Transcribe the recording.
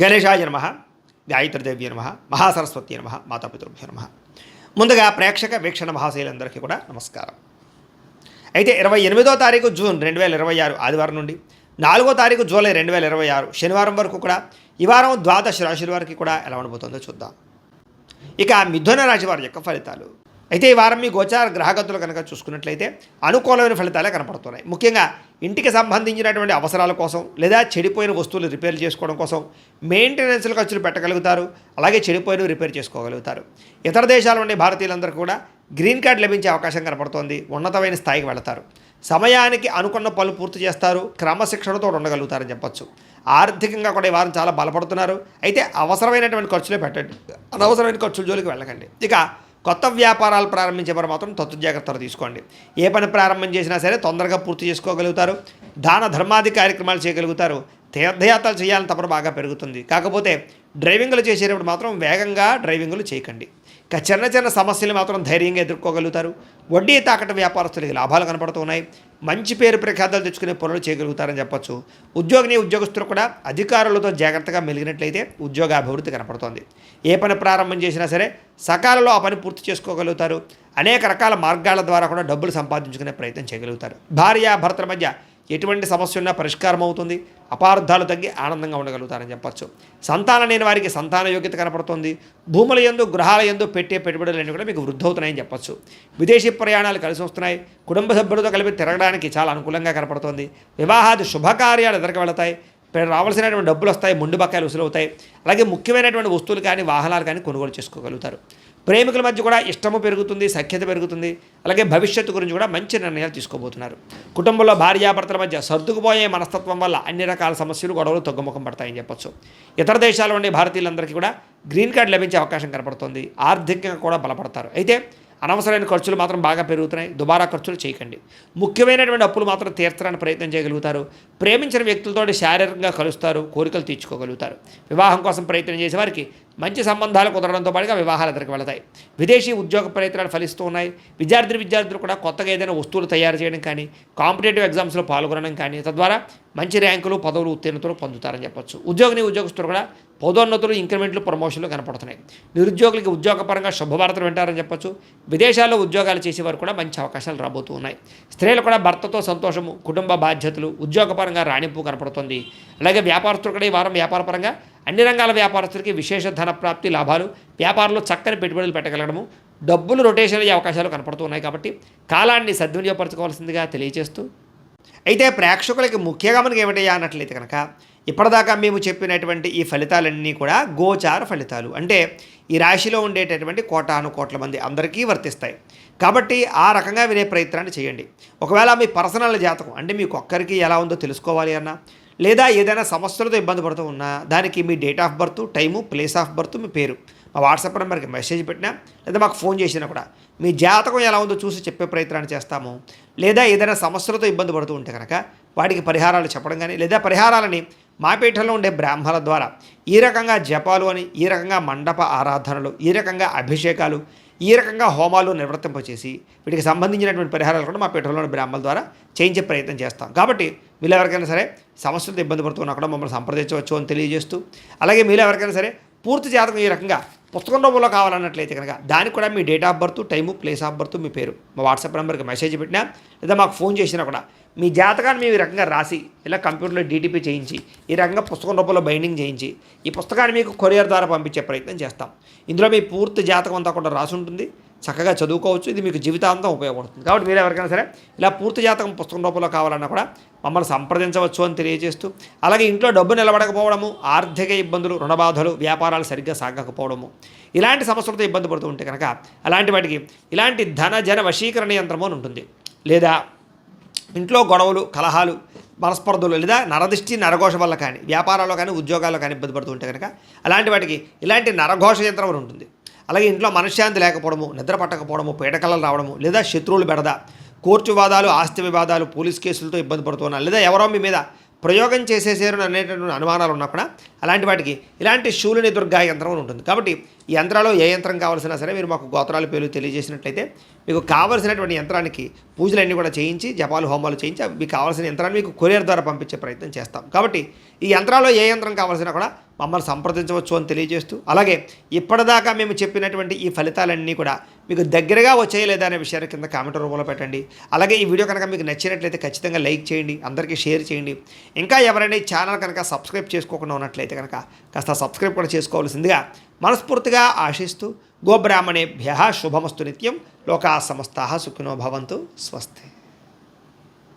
గణేశాయ నమః, గాయత్రీదేవ్య నమః, మహాసరస్వతి నమః, మాతాపితృభ్యో నమః. ముందుగా ప్రేక్షక వీక్షణ మహాశైలందరికీ కూడా నమస్కారం. అయితే 28వ తారీఖు జూన్ 2026 ఆదివారం నుండి 4వ తారీఖు జూలై 2026 శనివారం వరకు కూడా ఈ వారం ద్వాదశ రాశుల వారికి కూడా ఎలా ఉండబోతుందో చూద్దాం. ఇక మిథున రాశి వారి యొక్క ఫలితాలు. అయితే ఈ వారం మీ గోచార గ్రహగతులు కనుక చూసుకున్నట్లయితే అనుకూలమైన ఫలితాలే కనపడుతున్నాయి. ముఖ్యంగా ఇంటికి సంబంధించినటువంటి అవసరాల కోసం లేదా చెడిపోయిన వస్తువులు రిపేర్ చేసుకోవడం కోసం మెయింటెనెన్స్ల ఖర్చులు పెట్టగలుగుతారు. అలాగే చెడిపోయినవి రిపేర్ చేసుకోగలుగుతారు. ఇతర దేశాల నుండి భారతీయులందరూ కూడా గ్రీన్ కార్డ్ లభించే అవకాశం కనపడుతోంది. ఉన్నతమైన స్థాయికి వెళతారు. సమయానికి అనుకున్న పనులు పూర్తి చేస్తారు. క్రమశిక్షణతో ఉండగలుగుతారని చెప్పొచ్చు. ఆర్థికంగా కూడా ఈ వారం చాలా బలపడుతున్నారు. అయితే అవసరమైనటువంటి ఖర్చులే పెట్టండి, అనవసరమైన ఖర్చుల జోలికి వెళ్ళకండి. ఇక కొత్త వ్యాపారాలు ప్రారంభించే వారు మాత్రం తత్తు జాగ్రత్తలు తీసుకోండి. ఏ పని ప్రారంభం చేసినా సరే తొందరగా పూర్తి చేసుకోగలుగుతారు. దాన ధర్మాది కార్యక్రమాలు చేయగలుగుతారు. తీర్థయాత్రలు చేయాలని తపన బాగా పెరుగుతుంది. కాకపోతే డ్రైవింగ్లు చేసేటప్పుడు మాత్రం వేగంగా డ్రైవింగ్లు చేయకండి. ఇక చిన్న చిన్న సమస్యలు మాత్రం ధైర్యంగా ఎదుర్కోగలుగుతారు. వడ్డీ తాకట వ్యాపారస్తులకి లాభాలు కనపడుతున్నాయి. మంచి పేరు ప్రఖ్యాతలు తెచ్చుకునే పనులు చేయగలుగుతారని చెప్పొచ్చు. ఉద్యోగస్తులు కూడా అధికారులతో జాగ్రత్తగా మెలిగినట్లయితే ఉద్యోగ అభివృద్ధి కనపడుతోంది. ఏ పని ప్రారంభం చేసినా సరే సకాలంలో ఆ పని పూర్తి చేసుకోగలుగుతారు. అనేక రకాల మార్గాల ద్వారా కూడా డబ్బులు సంపాదించుకునే ప్రయత్నం చేయగలుగుతారు. భార్యాభర్తల మధ్య ఎటువంటి సమస్య ఉన్నా పరిష్కారం అవుతుంది. అపార్థాలు తగ్గి ఆనందంగా ఉండగలుగుతారని చెప్పచ్చు. సంతానం లేని వారికి సంతాన యోగ్యత కనపడుతుంది. భూముల యందు గృహాల యందు పెట్టే పెట్టుబడులన్నీ కూడా మీకు వృద్ధి అవుతున్నాయని చెప్పచ్చు. విదేశీ ప్రయాణాలు కలిసి వస్తున్నాయి. కుటుంబ సభ్యులతో కలిపి తిరగడానికి చాలా అనుకూలంగా కనపడుతుంది. వివాహాది శుభకార్యాలు ఎదురుకు వెళతాయి. రావాల్సినటువంటి డబ్బులు వస్తాయి. మొండి బకాయిలు వసూలవుతాయి. అలాగే ముఖ్యమైనటువంటి వస్తువులు కానీ వాహనాలు కానీ కొనుగోలు చేసుకోగలుగుతారు. ప్రేమికుల మధ్య కూడా ఇష్టము పెరుగుతుంది, సఖ్యత పెరుగుతుంది. అలాగే భవిష్యత్తు గురించి కూడా మంచి నిర్ణయాలు తీసుకోబోతున్నారు. కుటుంబంలో భార్యాభర్తల మధ్య సర్దుకుపోయే మనస్తత్వం వల్ల అన్ని రకాల సమస్యలు గొడవలు తగ్గుముఖం పడతాయని చెప్పొచ్చు. ఇతర దేశాల నుండి భారతీయులందరికీ కూడా గ్రీన్ కార్డు లభించే అవకాశం కనపడుతుంది. ఆర్థికంగా కూడా బలపడతారు. అయితే అనవసరమైన ఖర్చులు మాత్రం బాగా పెరుగుతున్నాయి. దుబారా ఖర్చులు చేయకండి. ముఖ్యమైనటువంటి అప్పులు మాత్రం తీర్చడానికి ప్రయత్నం చేయగలుగుతారు. ప్రేమించిన వ్యక్తులతో శారీరకంగా కలుస్తారు. కోరికలు తీర్చుకోగలుగుతారు. వివాహం కోసం ప్రయత్నం చేసే వారికి మంచి సంబంధాలు కుదరడంతో పాటుగా వివాహాలు ఎదురుకు వెళతాయి. విదేశీ ఉద్యోగ ప్రయత్నాలు ఫలిస్తూ ఉన్నాయి. విద్యార్థులు కూడా కొత్తగా ఏదైనా వస్తువులు తయారు చేయడం కానీ కాంపిటేటివ్ ఎగ్జామ్స్లో పాల్గొనడం కానీ తద్వారా మంచి ర్యాంకులు పదవులు ఉత్తీర్ణతలు పొందుతారని చెప్పొచ్చు. ఉద్యోగస్తులు కూడా పదోన్నతులు ఇంక్రిమెంట్లు ప్రమోషన్లు కనపడుతున్నాయి. నిరుద్యోగులకి ఉద్యోగపరంగా శుభవార్తలు వింటారని చెప్పొచ్చు. విదేశాల్లో ఉద్యోగాలు చేసేవారు కూడా మంచి అవకాశాలు రాబోతూ ఉన్నాయి. స్త్రీలు కూడా భర్తతో సంతోషము, కుటుంబ బాధ్యతలు, ఉద్యోగపరంగా రాణింపు కనపడుతుంది. అలాగే వ్యాపారస్తులు కూడా ఈ వారం వ్యాపారపరంగా అన్ని రంగాల వ్యాపారస్తులకి విశేష ధన ప్రాప్తి లాభాలు, వ్యాపారంలో చక్కని పెట్టుబడులు పెట్టగలగడము, డబ్బులు రొటేషన్ అయ్యే అవకాశాలు కనపడుతూ ఉన్నాయి. కాబట్టి కాలాన్ని సద్వినియోగపరచుకోవాల్సిందిగా తెలియజేస్తూ, అయితే ప్రేక్షకులకి ముఖ్యంగా మనకి ఏమిటయ్యా అన్నట్లయితే కనుక ఇప్పటిదాకా మేము చెప్పినటువంటి ఈ ఫలితాలన్నీ కూడా గోచార ఫలితాలు. అంటే ఈ రాశిలో ఉండేటటువంటి కోట్ల మంది అందరికీ వర్తిస్తాయి. కాబట్టి ఆ రకంగా వినే ప్రయత్నాన్ని చేయండి. ఒకవేళ మీ పర్సనల్ జాతకం అంటే మీకు ఒక్కరికి ఎలా ఉందో తెలుసుకోవాలి అన్నా, లేదా ఏదైనా సమస్యలతో ఇబ్బంది పడుతూ ఉన్నా దానికి మీ date of birth, time, place of birth, మీ పేరు మా వాట్సాప్ నెంబర్కి మెసేజ్ పెట్టినా లేదా మాకు ఫోన్ చేసినా కూడా మీ జాతకం ఎలా ఉందో చూసి చెప్పే ప్రయత్నాన్ని చేస్తాము. లేదా ఏదైనా సమస్యలతో ఇబ్బంది పడుతూ ఉంటే కనుక వాటికి పరిహారాలు చెప్పడం కానీ లేదా పరిహారాలని మా పీఠంలో ఉండే బ్రాహ్మణుల ద్వారా ఈ రకంగా జపాలు అని, ఈ రకంగా మండప ఆరాధనలు, ఈ రకంగా అభిషేకాలు, ఈ రకంగా హోమాలు నిర్వర్తింపచేసి వీటికి సంబంధించినటువంటి పరిహారాలు కూడా మా పీఠంలోని బ్రాహ్మణుల ద్వారా చేయించే ప్రయత్నం చేస్తాం. కాబట్టి మీరు ఎవరికైనా సరే సమస్యలతో ఇబ్బంది పడుతున్నా కూడా మమ్మల్ని సంప్రదించవచ్చు అని తెలియజేస్తూ, అలాగే మీరు ఎవరికైనా సరే పూర్తి జాతకం ఈ రకంగా పుస్తకం రూపంలో కావాలన్నట్లయితే కనుక దానికి కూడా మీ date of birth, time, place of birth, మీ పేరు మా వాట్సాప్ నెంబర్కి మెసేజ్ పెట్టినా లేదా మాకు ఫోన్ చేసినా కూడా మీ జాతకాన్ని మేము ఈ రకంగా రాసి ఇలా కంప్యూటర్లో డీటీపీ చేయించి ఈ రకంగా పుస్తకం రూపంలో బైండింగ్ చేయించి ఈ పుస్తకాన్ని మీకు కొరియర్ ద్వారా పంపించే ప్రయత్నం చేస్తాం. ఇందులో మీ పూర్తి జాతకం అంతా కూడా రాసి ఉంటుంది. చక్కగా చదువుకోవచ్చు. ఇది మీకు జీవితాంతం ఉపయోగపడుతుంది. కాబట్టి మీరు ఎవరికైనా సరే ఇలా పూర్తి జాతకం పుస్తకం రూపంలో కావాలన్నా కూడా మమ్మల్ని సంప్రదించవచ్చు అని తెలియజేస్తూ, అలాగే ఇంట్లో డబ్బు నిలబడకపోవడము, ఆర్థిక ఇబ్బందులు, రుణబాధలు, వ్యాపారాలు సరిగ్గా సాగకపోవడము, ఇలాంటి సమస్యలతో ఇబ్బంది పడుతూ ఉంటే కనుక అలాంటి వాటికి ఇలాంటి ధన జన వశీకరణ యంత్రము అని ఉంటుంది. లేదా ఇంట్లో గొడవలు, కలహాలు, మనస్పర్ధలు లేదా నరదిష్టి, నరఘోష వల్ల కానీ వ్యాపారాల్లో కానీ ఉద్యోగాల్లో కానీ ఇబ్బంది పడుతూ ఉంటే కనుక అలాంటి వాటికి ఇలాంటి నరఘోష యంత్రం అని ఉంటుంది. అలాగే ఇంట్లో మనశ్శాంతి లేకపోవడము, నిద్ర పట్టకపోవడము, పీడకలలు రావడము, లేదా శత్రువులు బెడద, కోర్టు వివాదాలు, ఆస్తి వివాదాలు, పోలీస్ కేసులతో ఇబ్బంది పడుతున్నా, లేదా ఎవరో మీ మీద ప్రయోగం చేసేసారు అనేటటువంటి అనుమానాలు ఉన్నా కూడా అలాంటి వాటికి ఇలాంటి శూలిని దుర్గా యంత్రం ఉంటుంది. కాబట్టి ఈ యంత్రాల్లో ఏ యంత్రం కావాల్సినా సరే మీరు మాకు గోత్రాల పేర్లు తెలియజేసినట్లయితే మీకు కావాల్సినటువంటి యంత్రానికి పూజలన్నీ కూడా చేయించి జపాలు హోమాలు చేయించి మీకు కావాల్సిన యంత్రాన్ని మీకు కొరియర్ ద్వారా పంపించే ప్రయత్నం చేస్తాం. కాబట్టి ఈ యంత్రాల్లో ఏ యంత్రం కావాల్సినా కూడా మమ్మల్ని సంప్రదించవచ్చు అని తెలియజేస్తూ, అలాగే ఇప్పటిదాకా మేము చెప్పినటువంటి ఈ ఫలితాలన్నీ కూడా మీకు దగ్గరగా వచ్చాయి లేదా అనే విషయాన్ని కింద కామెంట్ రూపంలో పెట్టండి. అలాగే ఈ వీడియో కనుక మీకు నచ్చినట్లయితే ఖచ్చితంగా లైక్ చేయండి, అందరికీ షేర్ చేయండి. ఇంకా ఎవరైనా ఈ ఛానల్ కనుక సబ్స్క్రైబ్ చేసుకోకుండా ఉన్నట్లయితే కనుక కాస్త సబ్స్క్రైబ్ కూడా చేసుకోవాల్సిందిగా మనస్ఫూర్తిగా ఆశిస్తూ, గోబ్రాహ్మణేభ్యః శుభమస్తు నిత్యం, లోకా సమస్తాః సుఖినో భవంతు, స్వస్తి.